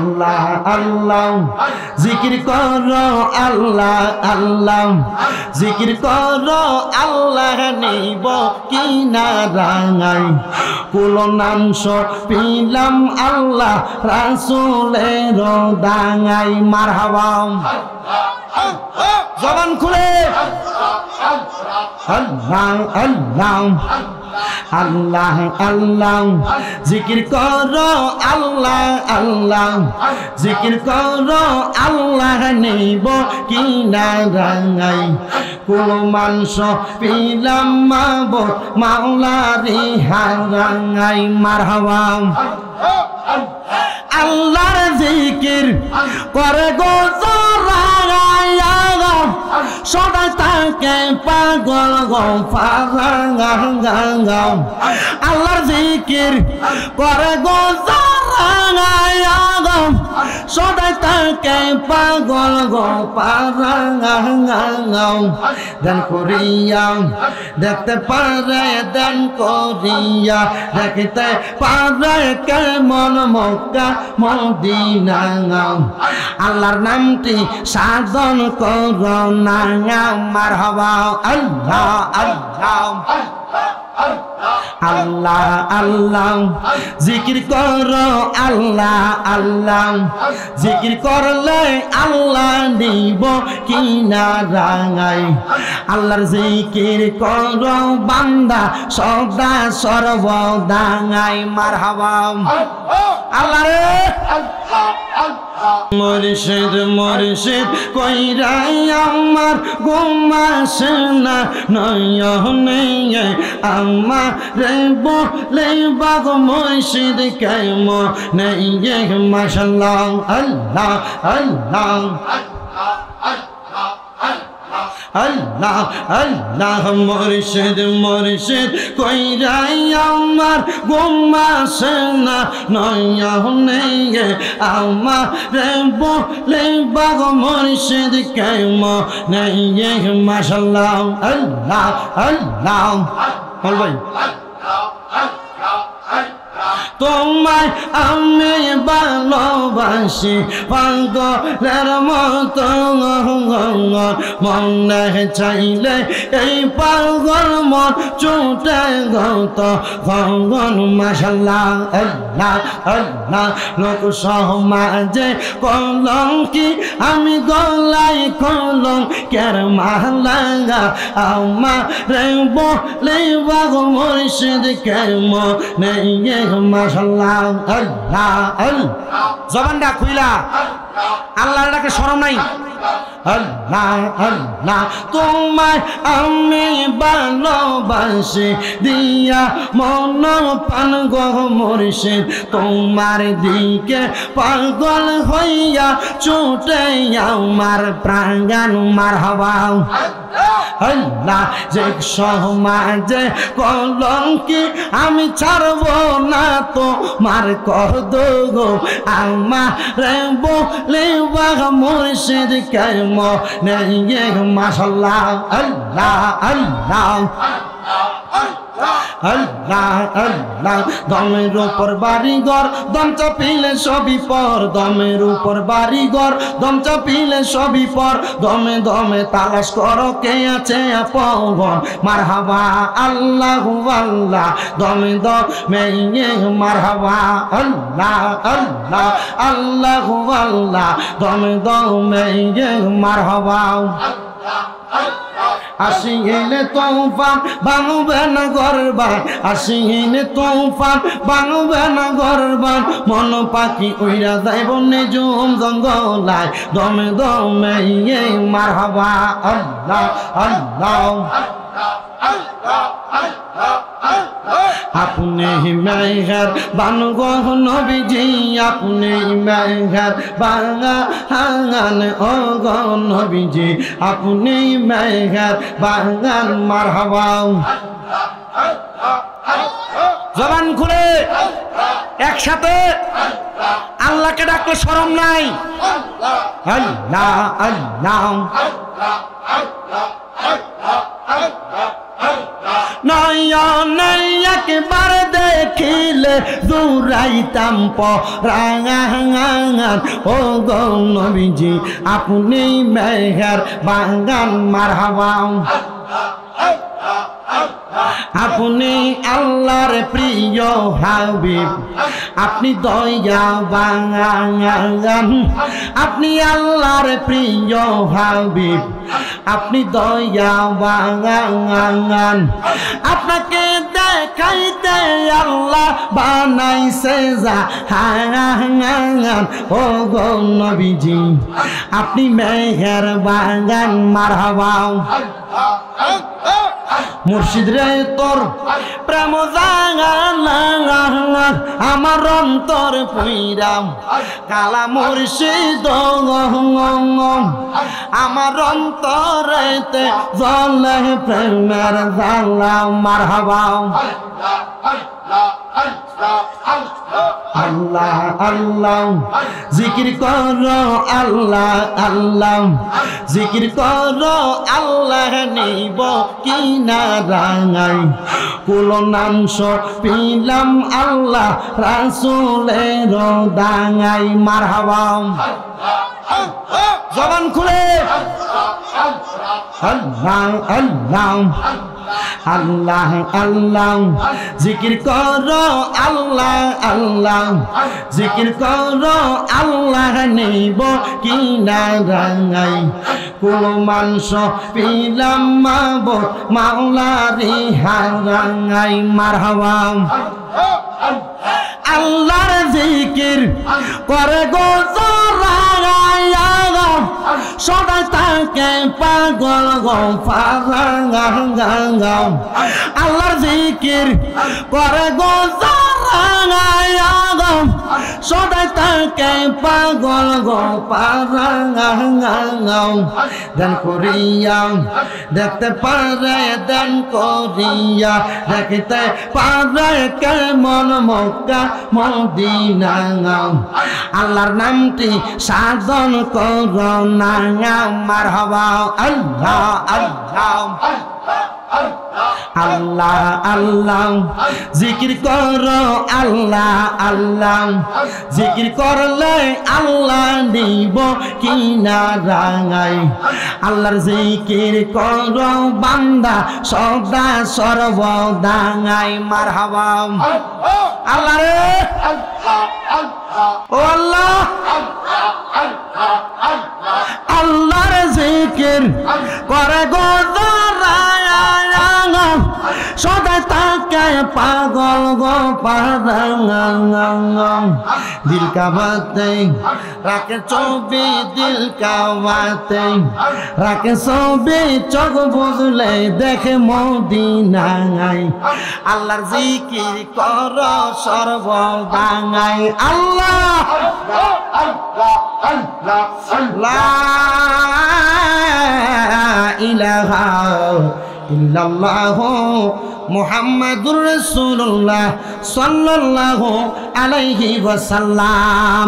আল্লাহ আল্লাহ জিকির করো আল্লাহ আল্লাহ জিকির করো আল্লাহ নিব কিনারায় কুলনাংশ পিলাম আল্লাহ রাসূলের দাঙ্গাই মারহাবা জবান খুলে আল্লাহ আল্লাহ আল্লাহ আল্লাহ জিকির করো আল্লাহ আল্লাহ জিকির করো আল্লাহ নিব কিনারায় কোন মাংস পিলাম মাবো মাওলারি হারাঙ্গাই মারহাবা আল্লাহর জিকির করে গো সদাই তাকে পাগল গো ফারাঙ্গা আল্লাহর জিকির করে গো সদাই তাকে পাগল গো পারাঙ্গা দান করিয়া দেখতে পারে দান করিয়া দেখতে পারে কেমন মক্কা মদিনা আল্লাহর নামটি সাধন করো না মারহাবা আল্লাহ আল্লাহ আল্লাহ আল্লাহ জিকির করো আল্লাহ আল্লাহ জিকির করলে আল্লাহ দিব কিনারায় আল্লাহর জিকির করো বান্দা সদা সর্বদাই মারহাবা আল্লাহ রে মুর্শিদ মুর্শিদ কইরাই আমার ঘুমাসে না নয়নে আমার রে বলে বাগ মুর্শিদ কেমনে মাশাআল্লাহ আল্লাহ আল্লাহ আল্লাহ আল্লাহ মুর্শিদ মুর্শিদ কইরাই আমার ঘুমাসে না নয়নে আমার রে বলে বাগ মুর্শিদ কেমনে মাশাআল্লাহ আল্লাহ আল্লাহ বল ভাই তোমায় আমি ভালোবাসি পাগলের মতো মনে চাইলে এই পাগল মন ছুটে গত গগন মাশাআল্লাহ আল্লাহ আল্লাহ লোক সমাজে কলঙ্কি আমি গলাই কলঙ্কের মালা আমারে বলে বাগ মুর্শিদ কেমনে মাশাআল্লাহ আল্লাহ আল্লাহ জবানটা খুইলা আল্লাহর ডাকে শরম নাই আল্লাহ আল্লাহ তোমায় আমি ভালোবাসি দিয়া মন প্রাণ গো মুর্শিদ তোমার দিকে পাগল হইয়া ছুটে আমার প্রাণ মারহাবা আল্লাহ যে সমাজে কলঙ্কি আমি ছাড়ব না তোমার কদ গো আমারে বলে বাগ মুর্শিদ কেমনে মাশাআল্লাহ আল্লাহ আল্লাহ আল্লাহ আল্লাহ দমের উপর বাড়িঘর দম চাপিলে সবই পর দমের উপর বাড়িঘর দম চাপিলে সবই পর দমে দমে তালাশ করো কে আছে আপন মারহাবা আল্লাহু আল্লাহ দমে দমে মারহাবা আল্লাহ আল্লাহ আল্লাহু আল্লাহ দমে দমে মারহাবা আসিলে তুফান ভাঙবে না ঘরবান আসিলে তুফান ভাঙবে না ঘরবান মন পাখি উইরা যাইব নিজুম জঙ্গলায় দমে দমে মারহাবা আল্লাহ আল্লাহ আপনি মেঘের বানগো নবীজি আপনি মেঘের বাঙা হাঙান ও গো নবীজি আপনি মেঘের বাঙান মারহাবা জবান খুলে একসাথে আল্লাহকে ডাকলে শরম নাই আল্লাহ আল্লাহ নয়নে একবার দেখিলে জুড়াইতাম পরাণ ও গো নবীজি আপনি মেহের বাগান মারহাবা আপনি আল্লাহর প্রিয় হাবিব আপনি দয়াবান আপনি আল্লাহর প্রিয় হাবিব আপনি দয়াবান আপনাকে দেখাইতে আল্লাহ বানাইছে জাহান ও গো নবীজি আপনি মেহের বাগান মারহাবা মুর্শিদ রে তোর প্রেম জাগান আমার অন্তর পুইরাম কালা মুর্শিদ আমার অন্তরেতে জ্বলে প্রেমের জ্বালা মারহাবা আল্লাহ আল্লাহ জিকির করো আল্লাহ আল্লাহ জিকির করো আল্লাহ নিব কিনারায় কুলো নামস পিলাম আল্লাহ রাসূলের দাঙ্গাই মারহাবা জবান খুলে আল্লাহ আল্লাহ আল্লাহ আল্লাহ জিকির করো আল্লাহ আল্লাহ জিকির করো আল্লাহ নিব কিনারায় কোন মাংস পিলাম মাবুদ মাওলারি হারাঙ্গাই মারহাবা আল্লাহর জিকির করে গো জরায়া সদাই তাকে পাগল গো ফারাঙ্গা আল্লাহর জিকির করে গো জরায়া সদাই তাকে পাগল গো ফারাঙ্গা দান করিয়া দেখতে পারে দান করিয়া দেখতে পারে কেমন মক্কা মদিনা আল্লাহর নামটি সাধন করো না মারহাবা আল্লাহ আল্লাহ আল্লাহ আল্লাহ জিকির করো আল্লাহ আল্লাহ জিকির করলে আল্লাহ দিব কিনারায় আল্লাহর জিকির করো বান্দা সদা সর্বদাই মারহাবা আল্লাহ রে ও আল্লাহ আল্লাহর জিকির করে গো সদা তাকে পাগল গো পারাঙ্গা দিল কা বাতে রাখে ছবি দিল কা বাতে রাখে ছবি চোখ বুঝলে দেখে মদিনায় আল্লাহর জিকির করো সর্বদাই আল্লাহ লা ইলাহা ইল্লাল্লাহ মুহাম্মাদুর রাসূলুল্লাহ সাল্লাল্লাহু আলাইহি ওয়াসাল্লাম।